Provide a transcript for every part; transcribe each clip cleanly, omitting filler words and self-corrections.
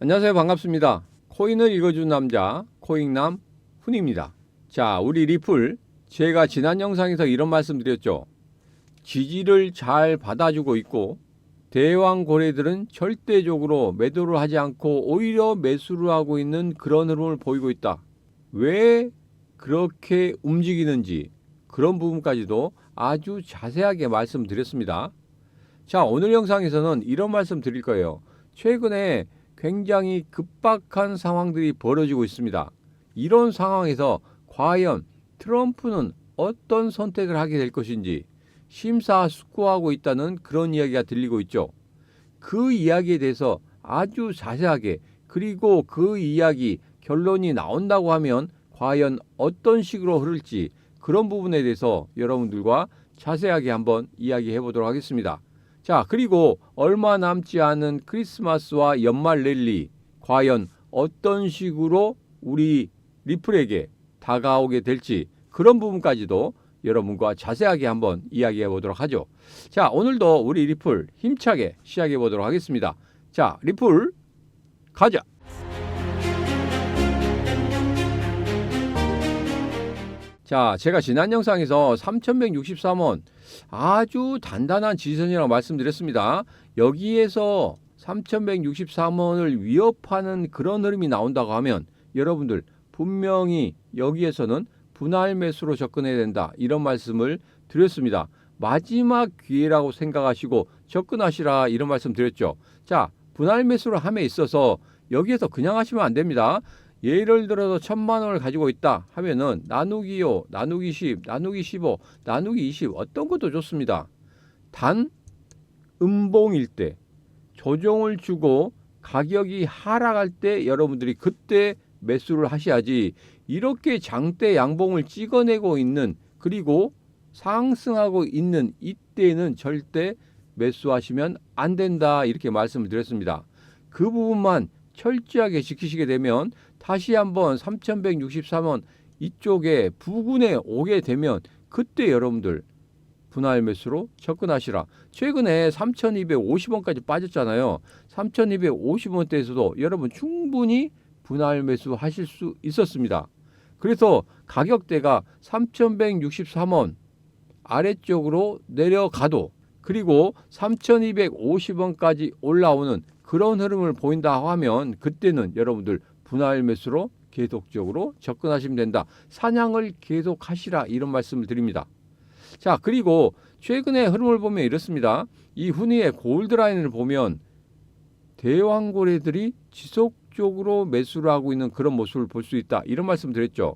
안녕하세요. 반갑습니다. 코인을 읽어준 남자 코익남 훈입니다. 자, 우리 리플, 제가 지난 영상에서 이런 말씀 드렸죠. 지지를 잘 받아주고 있고 대왕 고래들은 절대적으로 매도를 하지 않고 오히려 매수를 하고 있는 그런 흐름을 보이고 있다. 왜 그렇게 움직이는지 그런 부분까지도 아주 자세하게 말씀드렸습니다. 자, 오늘 영상에서는 이런 말씀 드릴 거예요. 최근에 굉장히 급박한 상황들이 벌어지고 있습니다. 이런 상황에서 과연 트럼프는 어떤 선택을 하게 될 것인지 심사숙고하고 있다는 그런 이야기가 들리고 있죠. 그 이야기에 대해서 아주 자세하게, 그리고 그 이야기 결론이 나온다고 하면 과연 어떤 식으로 흐를지 그런 부분에 대해서 여러분들과 자세하게 한번 이야기해 보도록 하겠습니다. 자, 그리고 얼마 남지 않은 크리스마스와 연말 랠리, 과연 어떤 식으로 우리 리플에게 다가오게 될지 그런 부분까지도 여러분과 자세하게 한번 이야기해 보도록 하죠. 자, 오늘도 우리 리플 힘차게 시작해 보도록 하겠습니다. 자, 리플 가자. 자, 제가 지난 영상에서 3163원 아주 단단한 지지선이라고 말씀드렸습니다. 여기에서 3163원을 위협하는 그런 흐름이 나온다고 하면 여러분들 분명히 여기에서는 분할 매수로 접근해야 된다, 이런 말씀을 드렸습니다. 마지막 기회라고 생각하시고 접근하시라, 이런 말씀 드렸죠. 자, 분할 매수를 함에 있어서 여기에서 그냥 하시면 안 됩니다. 예를 들어서 1000만 원을 가지고 있다 하면은 나누기 5, 나누기 10, 나누기 15, 나누기 20 어떤 것도 좋습니다. 단 음봉일 때, 조정을 주고 가격이 하락할 때 여러분들이 그때 매수를 하셔야지, 이렇게 장대 양봉을 찍어내고 있는, 그리고 상승하고 있는 이때는 절대 매수하시면 안 된다, 이렇게 말씀을 드렸습니다. 그 부분만 철저하게 지키시게 되면 다시 한번 3163원 이쪽에 부근에 오게 되면 그때 여러분들 분할 매수로 접근하시라. 최근에 3250원까지 빠졌잖아요. 3250원대에서도 여러분 충분히 분할 매수 하실 수 있었습니다. 그래서 가격대가 3163원 아래쪽으로 내려가도, 그리고 3250원까지 올라오는 그런 흐름을 보인다 하면 그때는 여러분들 분할 매수로 계속적으로 접근하시면 된다. 사냥을 계속하시라, 이런 말씀을 드립니다. 자, 그리고 최근의 흐름을 보면 이렇습니다. 이 훈이의 골드라인을 보면 대왕고래들이 지속적으로 매수를 하고 있는 그런 모습을 볼 수 있다, 이런 말씀 드렸죠.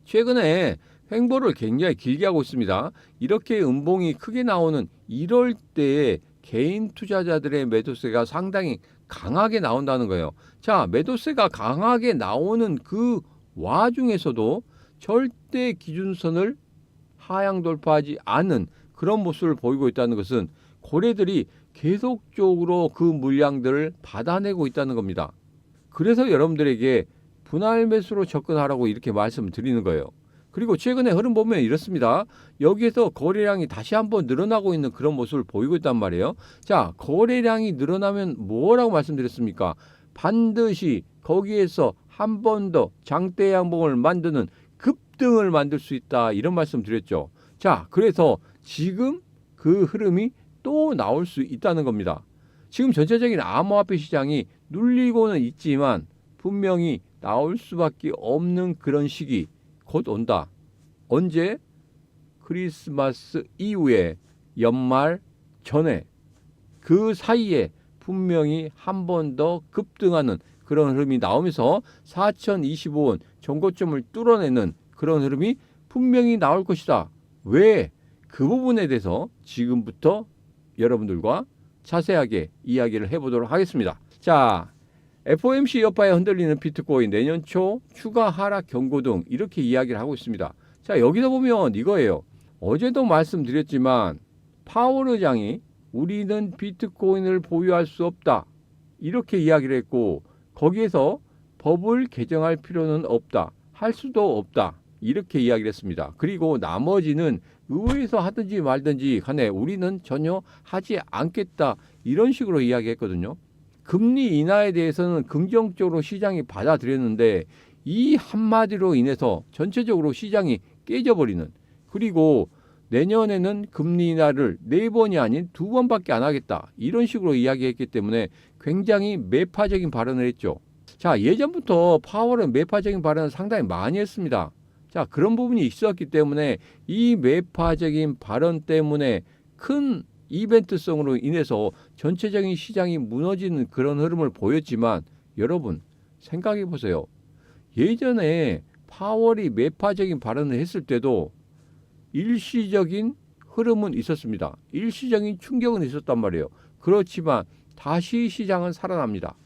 최근에 횡보를 굉장히 길게 하고 있습니다. 이렇게 음봉이 크게 나오는 이럴 때에 개인 투자자들의 매도세가 상당히 강하게 나온다는 거예요. 자, 매도세가 강하게 나오는 그 와중에서도 절대 기준선을 하향 돌파하지 않은 그런 모습을 보이고 있다는 것은 고래들이 계속적으로 그 물량들을 받아내고 있다는 겁니다. 그래서 여러분들에게 분할 매수로 접근하라고 이렇게 말씀을 드리는 거예요. 그리고 최근에 흐름 보면 이렇습니다. 여기에서 거래량이 다시 한번 늘어나고 있는 그런 모습을 보이고 있단 말이에요. 자, 거래량이 늘어나면 뭐라고 말씀드렸습니까? 반드시 거기에서 한 번 더 장대 양봉을 만드는 급등을 만들 수 있다, 이런 말씀 드렸죠. 자, 그래서 지금 그 흐름이 또 나올 수 있다는 겁니다. 지금 전체적인 암호화폐 시장이 눌리고는 있지만 분명히 나올 수밖에 없는 그런 시기 곧 온다. 언제? 크리스마스 이후에, 연말 전에, 그 사이에 분명히 한 번 더 급등하는 그런 흐름이 나오면서 4025원 전고점을 뚫어내는 그런 흐름이 분명히 나올 것이다. 왜? 그 부분에 대해서 지금부터 여러분들과 자세하게 이야기를 해보도록 하겠습니다. 자, FOMC 여파에 흔들리는 비트코인 내년 초 추가 하락 경고 등 이렇게 이야기를 하고 있습니다. 자, 여기서 보면 이거예요. 어제도 말씀드렸지만 파월 의장이 우리는 비트코인을 보유할 수 없다, 이렇게 이야기를 했고, 거기에서 법을 개정할 필요는 없다, 할 수도 없다, 이렇게 이야기를 했습니다. 그리고 나머지는 의회에서 하든지 말든지 간에 우리는 전혀 하지 않겠다, 이런 식으로 이야기했거든요. 금리 인하에 대해서는 긍정적으로 시장이 받아들였는데 이 한마디로 인해서 전체적으로 시장이 깨져버리는, 그리고 내년에는 금리 인하를 4번이 아닌 2번밖에 안 하겠다, 이런 식으로 이야기했기 때문에 굉장히 매파적인 발언을 했죠. 자, 예전부터 파월은 매파적인 발언을 상당히 많이 했습니다. 자, 그런 부분이 있었기 때문에 이 매파적인 발언 때문에 큰 이벤트성으로 인해서 전체적인 시장이 무너지는 그런 흐름을 보였지만, 여러분 생각해 보세요. 예전에 파월이 매파적인 발언을 했을 때도 일시적인 흐름은 있었습니다. 일시적인 충격은 있었단 말이에요. 그렇지만 다시 시장은 살아납니다.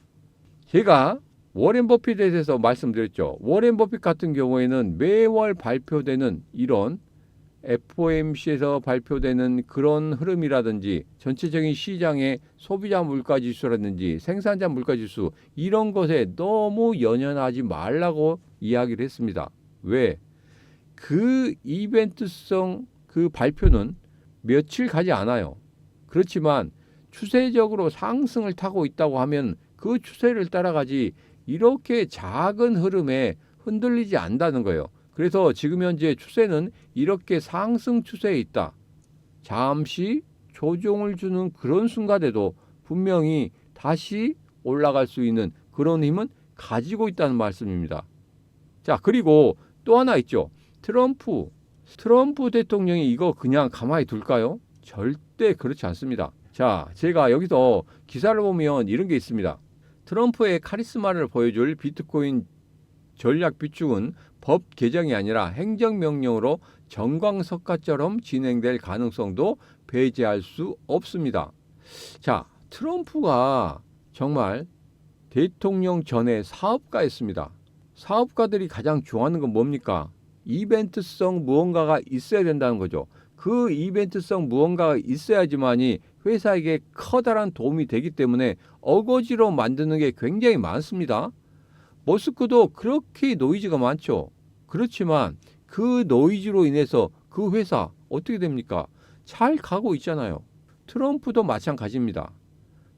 제가 워렌 버핏에 대해서 말씀드렸죠. 워렌 버핏 같은 경우에는 매월 발표되는 이런 FOMC에서 발표되는 그런 흐름이라든지 전체적인 시장의 소비자 물가지수라든지 생산자 물가지수, 이런 것에 너무 연연하지 말라고 이야기를 했습니다. 왜? 그 이벤트성 그 발표는 며칠 가지 않아요. 그렇지만 추세적으로 상승을 타고 있다고 하면 그 추세를 따라가지 이렇게 작은 흐름에 흔들리지 않는다는 거예요. 그래서 지금 현재 추세는 이렇게 상승 추세에 있다. 잠시 조정을 주는 그런 순간에도 분명히 다시 올라갈 수 있는 그런 힘은 가지고 있다는 말씀입니다. 자, 그리고 또 하나 있죠. 트럼프 대통령이 이거 그냥 가만히 둘까요? 절대 그렇지 않습니다. 자, 제가 여기서 기사를 보면 이런 게 있습니다. 트럼프의 카리스마를 보여줄 비트코인 전략 비축은 법 개정이 아니라 행정명령으로 정광석가처럼 진행될 가능성도 배제할 수 없습니다. 자, 트럼프가 정말 대통령 전에 사업가였습니다. 사업가들이 가장 좋아하는 건 뭡니까? 이벤트성 무언가가 있어야 된다는 거죠. 그 이벤트성 무언가가 있어야지만이 회사에게 커다란 도움이 되기 때문에 어거지로 만드는 게 굉장히 많습니다. 머스크도 그렇게 노이즈가 많죠. 그렇지만 그 노이즈로 인해서 그 회사 어떻게 됩니까? 잘 가고 있잖아요. 트럼프도 마찬가지입니다.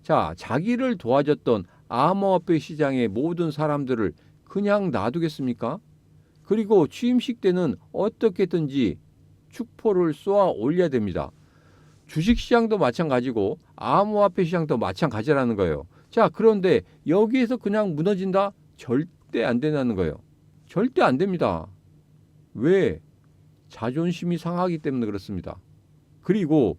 자, 자기를 도와줬던 암호화폐 시장의 모든 사람들을 그냥 놔두겠습니까? 그리고 취임식 때는 어떻게든지 축포를 쏘아 올려야 됩니다. 주식시장도 마찬가지고 암호화폐 시장도 마찬가지라는 거예요. 자, 그런데 여기에서 그냥 무너진다? 절대 안 된다는 거예요. 절대 안 됩니다. 왜? 자존심이 상하기 때문에 그렇습니다. 그리고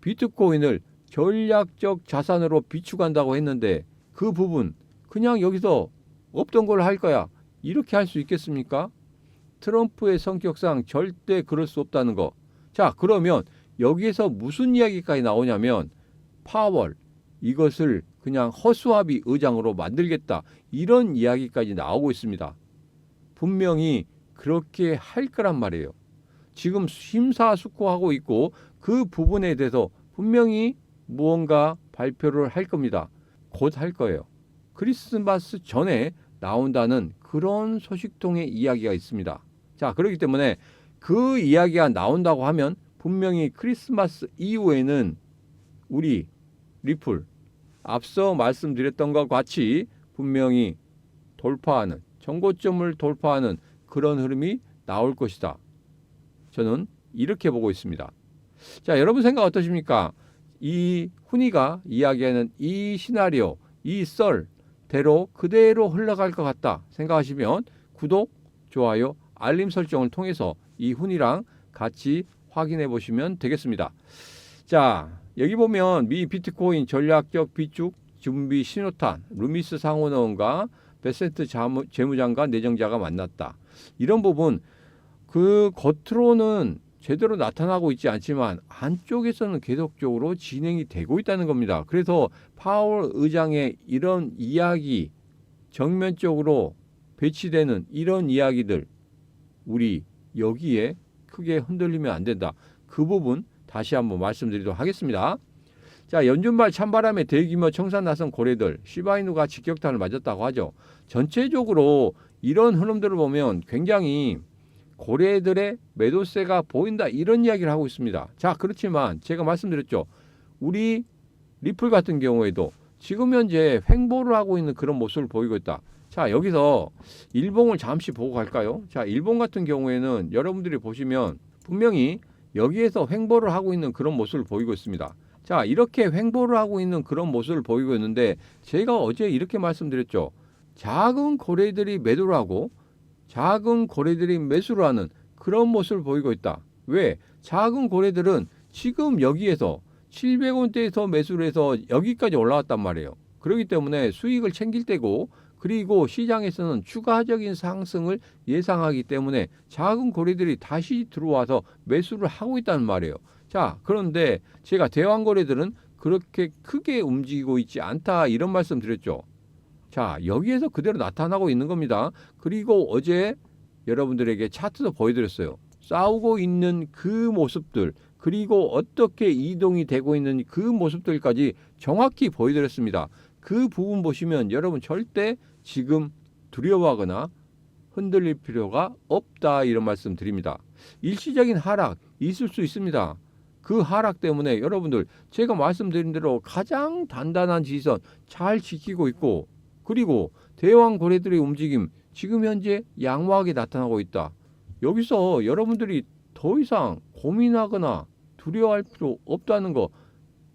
비트코인을 전략적 자산으로 비축한다고 했는데 그 부분 그냥 여기서 없던 걸 할 거야, 이렇게 할 수 있겠습니까? 트럼프의 성격상 절대 그럴 수 없다는 거. 자, 그러면 여기에서 무슨 이야기까지 나오냐면 파월 이것을 그냥 허수아비 의장으로 만들겠다, 이런 이야기까지 나오고 있습니다. 분명히 그렇게 할 거란 말이에요. 지금 심사숙고하고 있고 그 부분에 대해서 분명히 무언가 발표를 할 겁니다. 곧 할 거예요. 크리스마스 전에 나온다는 그런 소식통의 이야기가 있습니다. 자, 그렇기 때문에 그 이야기가 나온다고 하면 분명히 크리스마스 이후에는 우리 리플 앞서 말씀드렸던 것과 같이 분명히 돌파하는, 정고점을 돌파하는 그런 흐름이 나올 것이다. 저는 이렇게 보고 있습니다. 자, 여러분 생각 어떠십니까? 이 훈이가 이야기하는 이 시나리오, 이 썰대로 그대로 흘러갈 것 같다 생각하시면 구독, 좋아요, 알림 설정을 통해서 이 훈이랑 같이 확인해 보시면 되겠습니다. 자, 여기 보면 미 비트코인 전략적 비축 준비 신호탄, 루미스 상원의원과 베센트 재무장관 내정자가 만났다. 이런 부분 그 겉으로는 제대로 나타나고 있지 않지만 안쪽에서는 계속적으로 진행이 되고 있다는 겁니다. 그래서 파월 의장의 이런 이야기, 정면적으로 배치되는 이런 이야기들, 우리 여기에 크게 흔들리면 안 된다. 그 부분 다시 한번 말씀드리도록 하겠습니다. 자, 연준발 찬바람에 대규모 청산 나선 고래들, 시바이누가 직격탄을 맞았다고 하죠. 전체적으로 이런 흐름들을 보면 굉장히 고래들의 매도세가 보인다, 이런 이야기를 하고 있습니다. 자, 그렇지만 제가 말씀드렸죠. 우리 리플 같은 경우에도 지금 현재 횡보를 하고 있는 그런 모습을 보이고 있다. 자, 여기서 일봉을 잠시 보고 갈까요? 자, 일본 같은 경우에는 여러분들이 보시면 분명히 여기에서 횡보를 하고 있는 그런 모습을 보이고 있습니다. 자, 이렇게 횡보를 하고 있는 그런 모습을 보이고 있는데 제가 어제 이렇게 말씀드렸죠. 작은 고래들이 매도를 하고 작은 고래들이 매수를 하는 그런 모습을 보이고 있다. 왜? 작은 고래들은 지금 여기에서 700원대에서 매수를 해서 여기까지 올라왔단 말이에요. 그렇기 때문에 수익을 챙길 때고, 그리고 시장에서는 추가적인 상승을 예상하기 때문에 작은 고래들이 다시 들어와서 매수를 하고 있다는 말이에요. 자, 그런데 제가 대왕고래들은 그렇게 크게 움직이고 있지 않다, 이런 말씀 드렸죠. 자, 여기에서 그대로 나타나고 있는 겁니다. 그리고 어제 여러분들에게 차트도 보여드렸어요. 싸우고 있는 그 모습들, 그리고 어떻게 이동이 되고 있는 그 모습들까지 정확히 보여드렸습니다. 그 부분 보시면 여러분 절대 지금 두려워하거나 흔들릴 필요가 없다, 이런 말씀 드립니다. 일시적인 하락 있을 수 있습니다. 그 하락 때문에 여러분들 제가 말씀드린 대로 가장 단단한 지지선 잘 지키고 있고, 그리고 대왕 고래들의 움직임 지금 현재 양호하게 나타나고 있다. 여기서 여러분들이 더 이상 고민하거나 두려워할 필요 없다는 거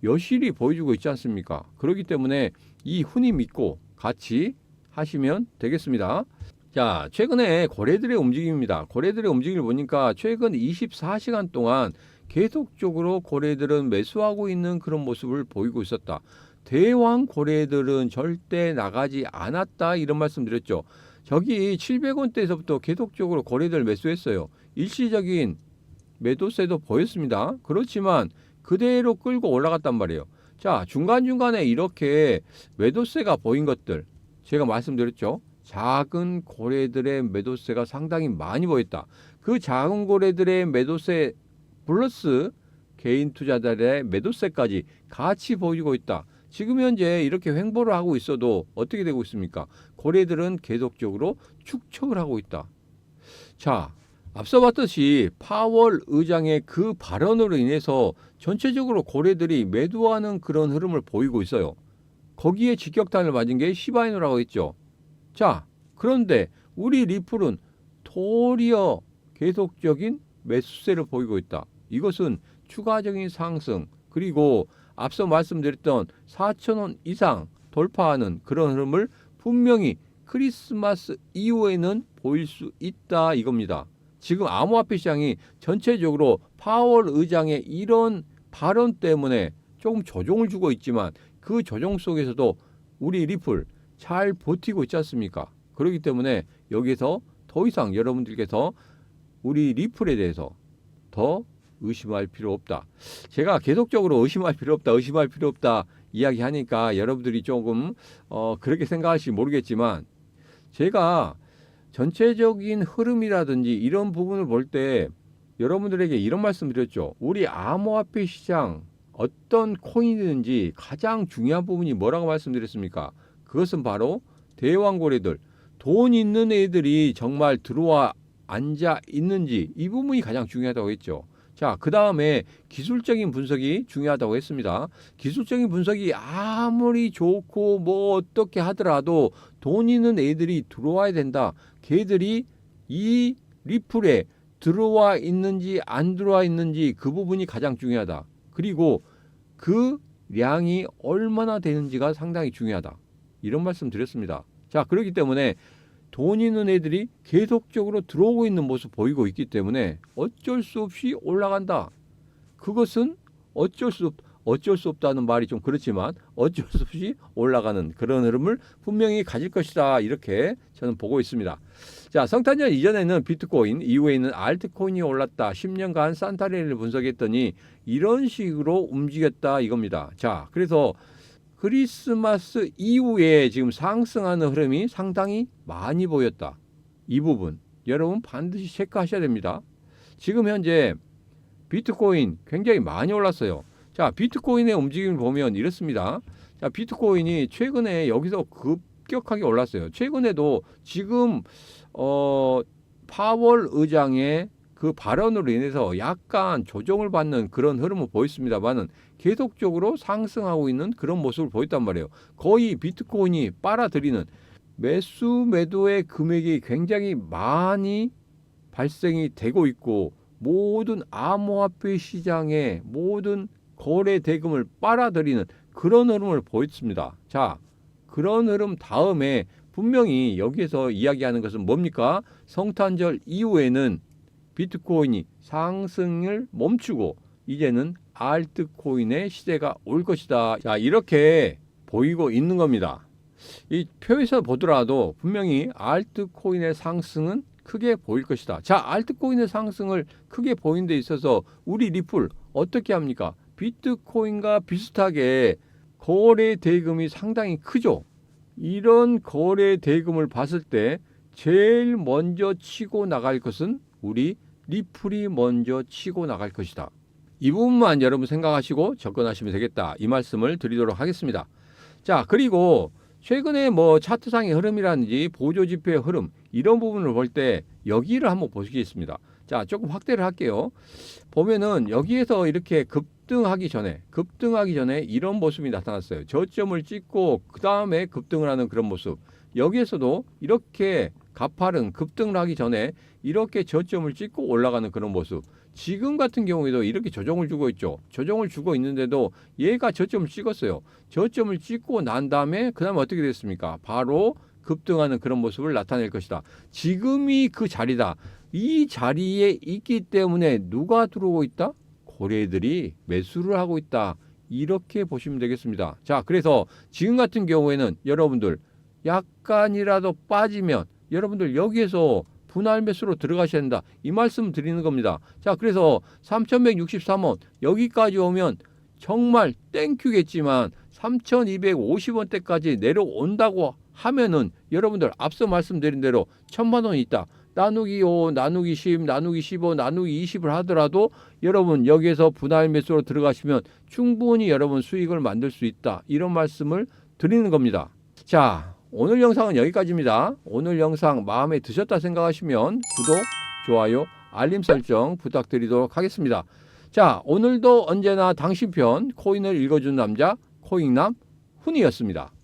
여실히 보여주고 있지 않습니까? 그렇기 때문에 이 훈이 믿고 같이 하시면 되겠습니다. 자, 최근에 고래들의 움직임입니다. 고래들의 움직임을 보니까 최근 24시간 동안 계속적으로 고래들은 매수하고 있는 그런 모습을 보이고 있었다. 대왕 고래들은 절대 나가지 않았다, 이런 말씀 드렸죠. 저기 700원대에서부터 계속적으로 고래들 매수했어요. 일시적인 매도세도 보였습니다. 그렇지만 그대로 끌고 올라갔단 말이에요. 자, 중간중간에 이렇게 매도세가 보인 것들 제가 말씀드렸죠. 작은 고래들의 매도세가 상당히 많이 보였다. 그 작은 고래들의 매도세 플러스 개인 투자자들의 매도세까지 같이 보이고 있다. 지금 현재 이렇게 횡보를 하고 있어도 어떻게 되고 있습니까? 고래들은 계속적으로 축척을 하고 있다. 자, 앞서 봤듯이 파월 의장의 그 발언으로 인해서 전체적으로 고래들이 매도하는 그런 흐름을 보이고 있어요. 거기에 직격탄을 맞은 게 시바이누라고 했죠. 자, 그런데 우리 리플은 도리어 계속적인 매수세를 보이고 있다. 이것은 추가적인 상승, 그리고 앞서 말씀드렸던 4,000원 이상 돌파하는 그런 흐름을 분명히 크리스마스 이후에는 보일 수 있다, 이겁니다. 지금 암호화폐 시장이 전체적으로 파월 의장의 이런 발언 때문에 조금 조정을 주고 있지만 그 조정 속에서도 우리 리플 잘 버티고 있지 않습니까? 그렇기 때문에 여기서 더 이상 여러분들께서 우리 리플에 대해서 더 의심할 필요 없다. 제가 계속적으로 의심할 필요 없다 이야기하니까 여러분들이 조금 그렇게 생각할지 모르겠지만, 제가 전체적인 흐름이라든지 이런 부분을 볼 때 여러분들에게 이런 말씀 드렸죠. 우리 암호화폐 시장 어떤 코인이든지 가장 중요한 부분이 뭐라고 말씀드렸습니까? 그것은 바로 대왕고래들, 돈 있는 애들이 정말 들어와 앉아 있는지, 이 부분이 가장 중요하다고 했죠. 자, 그 다음에 기술적인 분석이 중요하다고 했습니다. 기술적인 분석이 아무리 좋고 뭐 어떻게 하더라도 돈 있는 애들이 들어와야 된다. 걔들이 이 리플에 들어와 있는지 안 들어와 있는지 그 부분이 가장 중요하다. 그리고 그 량이 얼마나 되는지가 상당히 중요하다. 이런 말씀 드렸습니다. 자, 그렇기 때문에 돈 있는 애들이 계속적으로 들어오고 있는 모습 보이고 있기 때문에 어쩔 수 없이 올라간다. 그것은 어쩔 수 없다는 말이 좀 그렇지만 어쩔 수 없이 올라가는 그런 흐름을 분명히 가질 것이다, 이렇게 저는 보고 있습니다. 자, 성탄절 이전에는 비트코인, 이후에는 알트코인이 올랐다. 10년간 산타레를 분석했더니 이런 식으로 움직였다, 이겁니다. 자, 그래서 크리스마스 이후에 지금 상승하는 흐름이 상당히 많이 보였다. 이 부분 여러분 반드시 체크하셔야 됩니다. 지금 현재 비트코인 굉장히 많이 올랐어요. 자, 비트코인의 움직임을 보면 이렇습니다. 자, 비트코인이 최근에 여기서 급격하게 올랐어요. 최근에도 지금 파월 의장의 그 발언으로 인해서 약간 조정을 받는 그런 흐름을 보였습니다만은 계속적으로 상승하고 있는 그런 모습을 보였단 말이에요. 거의 비트코인이 빨아들이는 매수 매도의 금액이 굉장히 많이 발생이 되고 있고 모든 암호화폐 시장의 모든 거래 대금을 빨아들이는 그런 흐름을 보였습니다. 자, 그런 흐름 다음에 분명히 여기에서 이야기하는 것은 뭡니까? 성탄절 이후에는 비트코인이 상승을 멈추고 이제는 알트코인의 시대가 올 것이다. 자, 이렇게 보이고 있는 겁니다. 이 표에서 보더라도 분명히 알트코인의 상승은 크게 보일 것이다. 자, 알트코인의 상승을 크게 보이는 데 있어서 우리 리플 어떻게 합니까? 비트코인과 비슷하게 거래 대금이 상당히 크죠. 이런 거래 대금을 봤을 때 제일 먼저 치고 나갈 것은 우리 리플이 먼저 치고 나갈 것이다. 이 부분만 여러분 생각하시고 접근하시면 되겠다. 이 말씀을 드리도록 하겠습니다. 자, 그리고 최근에 뭐 차트상의 흐름이라든지 보조지표의 흐름 이런 부분을 볼 때 여기를 한번 보시겠습니다. 자, 조금 확대를 할게요. 보면은 여기에서 이렇게 급등하기 전에 이런 모습이 나타났어요. 저점을 찍고 그 다음에 급등을 하는 그런 모습. 여기에서도 이렇게 가파른 급등을 하기 전에 이렇게 저점을 찍고 올라가는 그런 모습. 지금 같은 경우에도 이렇게 조정을 주고 있죠. 조정을 주고 있는데도 얘가 저점을 찍었어요. 저점을 찍고 난 다음에 그 다음에 어떻게 됐습니까? 바로 급등하는 그런 모습을 나타낼 것이다. 지금이 그 자리다. 이 자리에 있기 때문에 누가 들어오고 있다? 고래들이 매수를 하고 있다. 이렇게 보시면 되겠습니다. 자, 그래서 지금 같은 경우에는 여러분들 약간이라도 빠지면 여러분들 여기에서 분할 매수로 들어가셔야 된다. 이 말씀 드리는 겁니다. 자, 그래서 3163원 여기까지 오면 정말 땡큐겠지만 3250원대까지 내려온다고 하면은 여러분들 앞서 말씀드린 대로 1000만 원이 있다. 나누기 5, 나누기 10, 나누기 15, 나누기 20을 하더라도 여러분 여기에서 분할 매수로 들어가시면 충분히 여러분 수익을 만들 수 있다. 이런 말씀을 드리는 겁니다. 자, 오늘 영상은 여기까지입니다. 오늘 영상 마음에 드셨다 생각하시면 구독, 좋아요, 알림 설정 부탁드리도록 하겠습니다. 자, 오늘도 언제나 당신 편 코인을 읽어주는 남자 코인남 훈이었습니다.